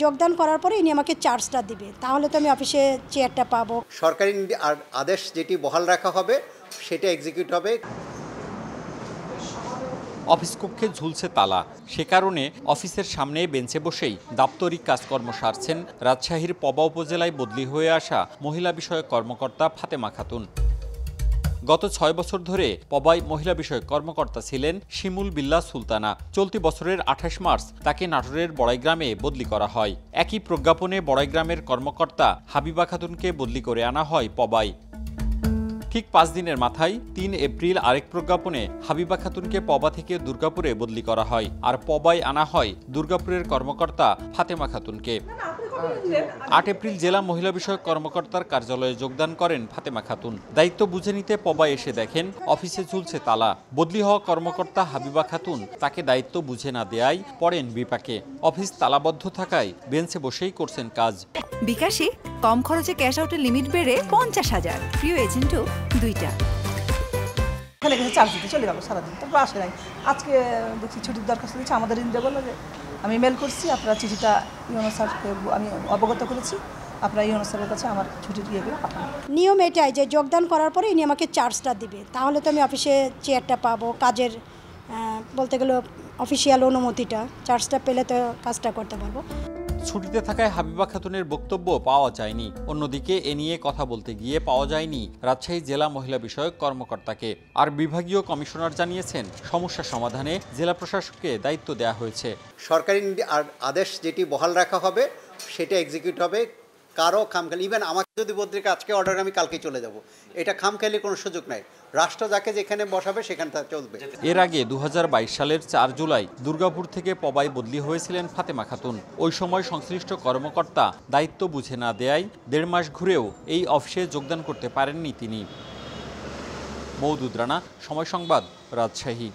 যোগদান করার পরে ইনি আমাকে চার্জটা দিবে, তাহলে তো আমি অফিসে চেয়ারটা পাবো। সরকারি আদেশ যেটি বহাল রাখা হবে সেটা এক্সিকিউট হবে। অফিস কক্ষে ঝুলছে তালা, সে কারণে অফিসের সামনে বেঞ্চে বসেই দাপ্তরিক কাজকর্ম সারছেন রাজশাহীর পবা উপজেলায় বদলি হয়ে আসা মহিলা বিষয়ক কর্মকর্তা ফাতেমা খাতুন। গত ৬ বছর ধরে পবায় মহিলা বিষয়ক কর্মকর্তা ছিলেন শিমুল বিল্লাহ সুলতানা। চলতি বছরের ২৮ মার্চ তাকে নাটোরের বড়াইগ্রামে বদলি করা হয়। একই প্রজ্ঞাপনে বড়াইগ্রামের কর্মকর্তা হাবিবা খাতুনকে বদলি করে আনা হয় পবায়। ঠিক ৫ দিনের মাথায় ৩ এপ্রিল আরেক প্রজ্ঞাপনে হাবিবা খাতুনকে পবা থেকে দুর্গাপুরে বদলি করা হয়, আর পবায় আনা হয় দুর্গাপুরের কর্মকর্তা ফাতেমা খাতুনকে। ৮ এপ্রিল জেলা মহিলা বিষয়ক কর্মকর্তার কার্যালয়ে যোগদান করেন ফাতেমা খাতুন। দায়িত্ব বুঝে নিতে পবায় এসে দেখেন অফিসে ঝুলছে তালা। বদলি হওয়া কর্মকর্তা হাবিবা খাতুন তাকে দায়িত্ব বুঝে না দেয়ায় পড়েন বিপাকে। অফিস তালাবদ্ধ থাকায় বেঞ্চে বসেই করছেন কাজ। বিকাশে কম খরচে ক্যাশ আউটের লিমিট বেড়ে ৫০,০০০, প্রিয় এজেন্টও ২টা। এখানে গেছে চার্জ দিতে চলে গেল সারাদিন, তারপর আসে নাই। আজকে দেখছি ছুটির দরখাস্ত দিচ্ছে, আমাদের ইন্ডিয়া বললো যে আমি মেল করছি, আপনার চিঠিটা ইউনো স্যারকে আমি অবগত করেছি, আপনার ইউনো স্যারের কাছে আমার ছুটির ইয়েগুলো পাঠান। নিয়ম এটাই যে যোগদান করার পরে ইনি আমাকে চার্জটা দিবে, তাহলে তো আমি অফিসে চেয়ারটা পাবো, কাজের বলতে গেলে অফিসিয়াল অনুমতিটা, চার্জটা পেলে তো কাজটা করতে পারবো। ছুটিতে থাকায় হাবিবা খাতুনের বক্তব্য পাওয়া যায়নি। অন্যদিকে এ নিয়ে কথা বলতে গিয়ে পাওয়া যায়নি রাজশাহী জেলা মহিলা বিষয়ক কর্মকর্তাকে। আর বিভাগীয় কমিশনার জানিয়েছেন সমস্যা সমাধানে জেলা প্রশাসককে দায়িত্ব দেওয়া হয়েছে। সরকারি আদেশ যেটি বহাল রাখা হবে সেটা এক্সিকিউট হবে। কারো খামখেয়ালি, ইভেন আমাকে যদি পত্রিকা আজকে অর্ডার আমি কালকে চলে যাব, এটা খামখেয়ালি কোনো সুযোগ নাই। রাষ্ট্র যাকে যেখানে বসাবে সেখানে তা চলবে। এর আগে ২০২২ সালের ৪ জুলাই দুর্গাপুর থেকে পবায় বদলি হয়েছিলেন ফাতেমা খাতুন। ওই সময় সংশ্লিষ্ট কর্মকর্তা দায়িত্ব বুঝে না দেয়ায় ১.৫ মাস ঘুরেও এই অফিসে যোগদান করতে পারেননি তিনি। মওদুদ রানা, সময় সংবাদ, রাজশাহী।